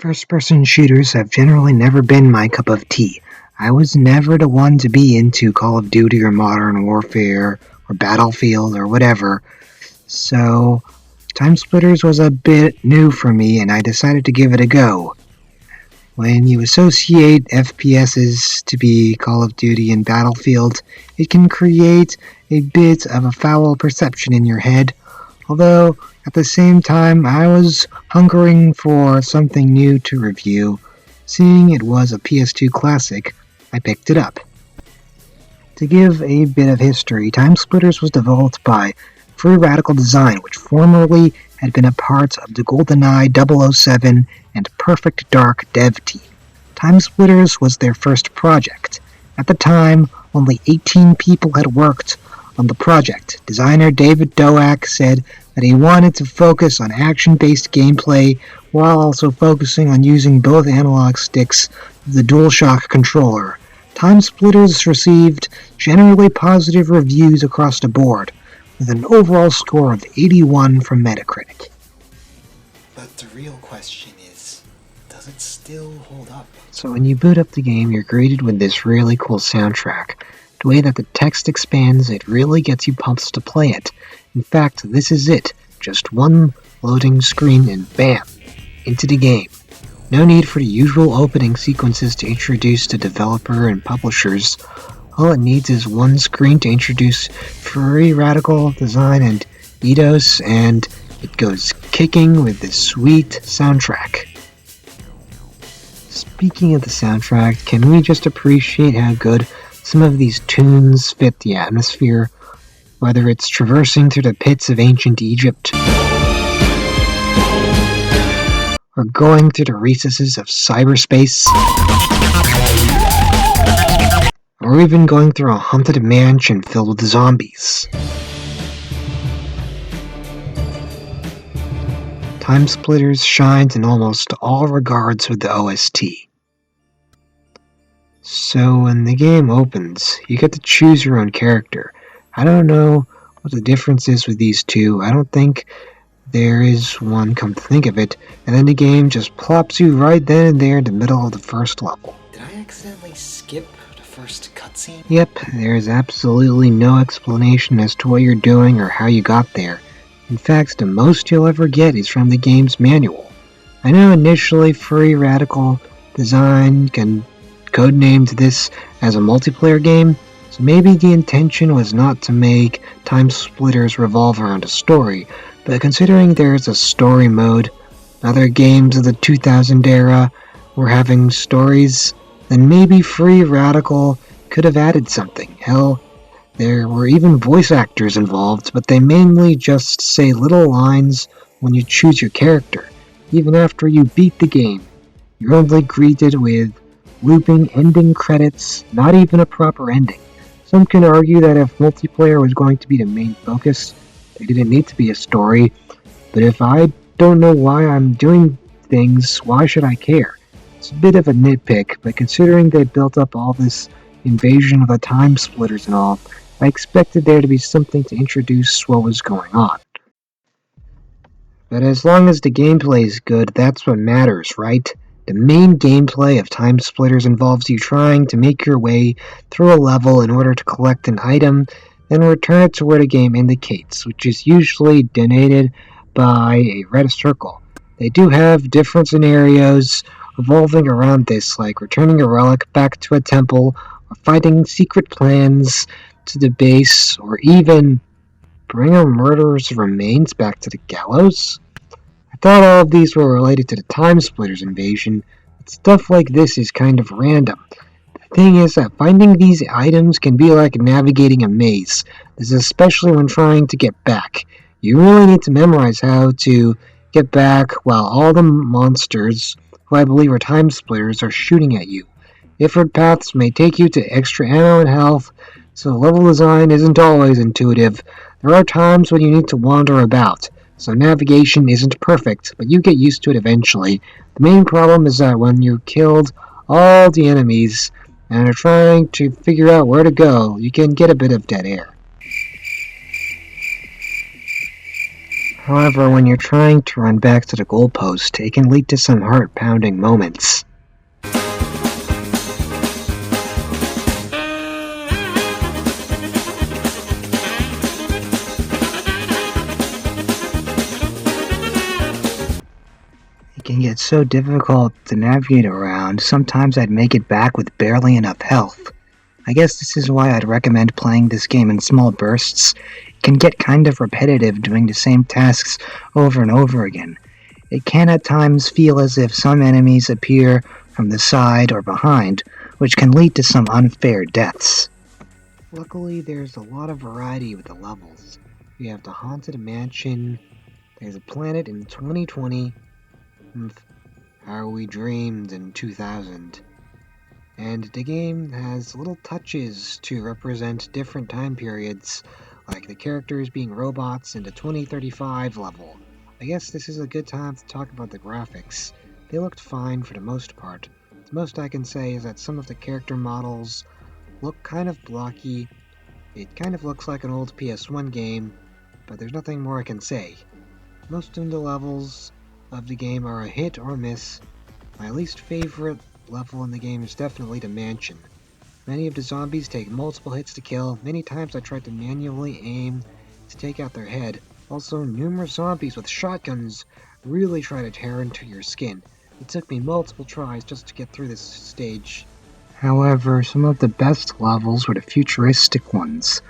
First-person shooters have generally never been my cup of tea. I was never the one to be into Call of Duty or Modern Warfare or Battlefield or whatever, so TimeSplitters was a bit new for me and I decided to give it a go. When you associate FPSs to be Call of Duty and Battlefield, it can create a bit of a foul perception in your head, although at the same time I was hungering for something new to review. Seeing it was a PS2 classic, I picked it up. To give a bit of history, TimeSplitters was developed by Free Radical Design, which formerly had been a part of the GoldenEye 007 and Perfect Dark dev team. TimeSplitters was their first project. At the time, only 18 people had worked on the project. Designer David Doak said that he wanted to focus on action-based gameplay while also focusing on using both analog sticks of the DualShock controller. TimeSplitters received generally positive reviews across the board, with an overall score of 81 from Metacritic. But the real question is, does it still hold up? So when you boot up the game, you're greeted with this really cool soundtrack. The way that the text expands, it really gets you pumped to play it. In fact, this is it. Just one loading screen and bam, into the game. No need for the usual opening sequences to introduce the developer and publishers. All it needs is one screen to introduce Free Radical Design and Eidos, and it goes kicking with this sweet soundtrack. Speaking of the soundtrack, can we just appreciate how good some of these tunes fit the atmosphere? Whether it's traversing through the pits of ancient Egypt, or going through the recesses of cyberspace, or even going through a haunted mansion filled with zombies. TimeSplitters shines in almost all regards with the OST. So when the game opens, you get to choose your own character. I don't know what the difference is with these two. I don't think there is one, come to think of it, and then the game just plops you right then and there in the middle of the first level. Did I accidentally skip the first cutscene? Yep, there is absolutely no explanation as to what you're doing or how you got there. In fact, the most you'll ever get is from the game's manual. I know initially Free Radical Design codenamed this as a multiplayer game, so maybe the intention was not to make TimeSplitters revolve around a story, but considering there's a story mode, other games of the 2000 era were having stories, then maybe Free Radical could have added something. Hell, there were even voice actors involved, but they mainly just say little lines when you choose your character. Even after you beat the game, you're only greeted with looping ending credits, not even a proper ending. Some can argue that if multiplayer was going to be the main focus, there didn't need to be a story, but if I don't know why I'm doing things, why should I care? It's a bit of a nitpick, but considering they built up all this invasion of the TimeSplitters and all, I expected there to be something to introduce what was going on. But as long as the gameplay is good, that's what matters, right? The main gameplay of TimeSplitters involves you trying to make your way through a level in order to collect an item, then return it to where the game indicates, which is usually denoted by a red circle. They do have different scenarios revolving around this, like returning a relic back to a temple, or fighting secret plans to the base, or even bring a murderer's remains back to the gallows. I thought all of these were related to the TimeSplitters invasion, but stuff like this is kind of random. The thing is that finding these items can be like navigating a maze. This is especially when trying to get back. You really need to memorize how to get back while all the monsters, who I believe are TimeSplitters, are shooting at you. Different paths may take you to extra ammo and health, so the level design isn't always intuitive. There are times when you need to wander about, so navigation isn't perfect, but you get used to it eventually. The main problem is that when you've killed all the enemies and are trying to figure out where to go, you can get a bit of dead air. However, when you're trying to run back to the goalpost, it can lead to some heart-pounding moments. It can get so difficult to navigate around, sometimes I'd make it back with barely enough health. I guess this is why I'd recommend playing this game in small bursts. It can get kind of repetitive doing the same tasks over and over again. It can at times feel as if some enemies appear from the side or behind, which can lead to some unfair deaths. Luckily, there's a lot of variety with the levels. You have the Haunted Mansion, there's a planet in 2020, how we dreamed in 2000. And the game has little touches to represent different time periods, like the characters being robots in the 2035 level. I guess this is a good time to talk about the graphics. They looked fine for the most part. The most I can say is that some of the character models look kind of blocky. It kind of looks like an old PS1 game, but there's nothing more I can say. Most of the levels of the game are a hit or miss. My least favorite level in the game is definitely the mansion. Many of the zombies take multiple hits to kill. Many times I tried to manually aim to take out their head. Also, numerous zombies with shotguns really try to tear into your skin. It took me multiple tries just to get through this stage. However, some of the best levels were the futuristic ones,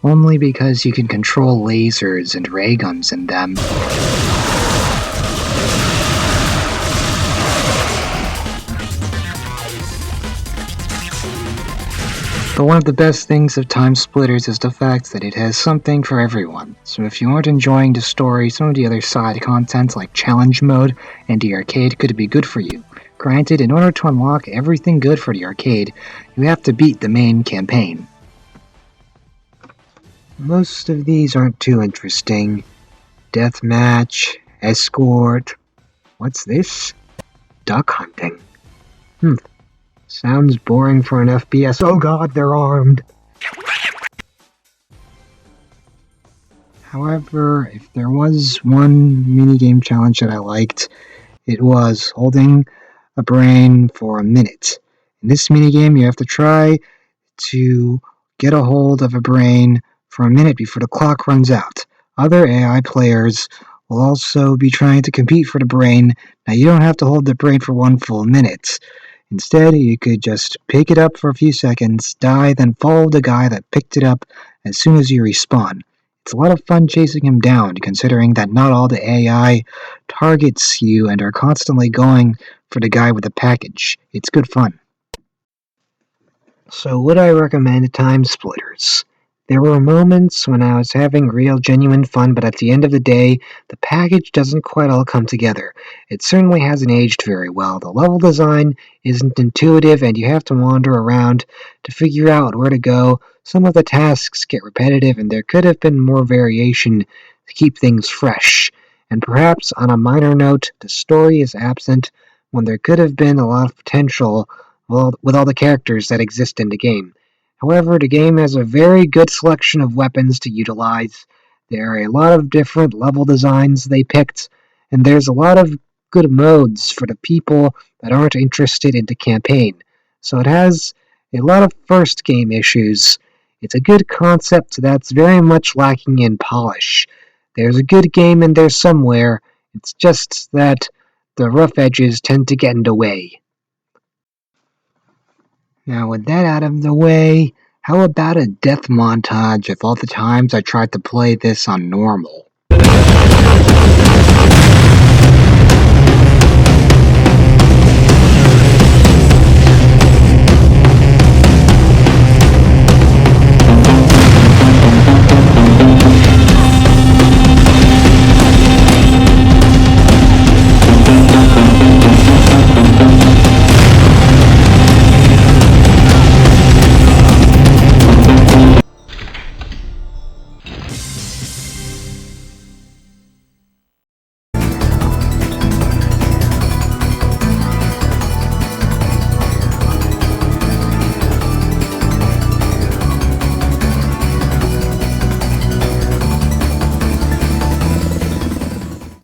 only because you can control lasers and ray guns in them. But one of the best things of TimeSplitters is the fact that it has something for everyone. So if you aren't enjoying the story, some of the other side content like challenge mode and the arcade could be good for you. Granted, in order to unlock everything good for the arcade, you have to beat the main campaign. Most of these aren't too interesting. Deathmatch, escort, what's this? Duck hunting. Sounds boring for an FPS. Oh god, they're armed! However, if there was one minigame challenge that I liked, it was holding a brain for a minute. In this minigame, you have to try to get a hold of a brain for a minute before the clock runs out. Other AI players will also be trying to compete for the brain. Now, you don't have to hold the brain for one full minute. Instead, you could just pick it up for a few seconds, die, then follow the guy that picked it up as soon as you respawn. It's a lot of fun chasing him down, considering that not all the AI targets you and are constantly going for the guy with the package. It's good fun. So would I recommend TimeSplitters? There were moments when I was having real genuine fun, but at the end of the day, the package doesn't quite all come together. It certainly hasn't aged very well. The level design isn't intuitive, and you have to wander around to figure out where to go. Some of the tasks get repetitive, and there could have been more variation to keep things fresh. And perhaps, on a minor note, the story is absent when there could have been a lot of potential with all the characters that exist in the game. However, the game has a very good selection of weapons to utilize. There are a lot of different level designs they picked, and there's a lot of good modes for the people that aren't interested in the campaign. So it has a lot of first game issues. It's a good concept that's very much lacking in polish. There's a good game in there somewhere, it's just that the rough edges tend to get in the way. Now, with that out of the way, how about a death montage of all the times I tried to play this on normal?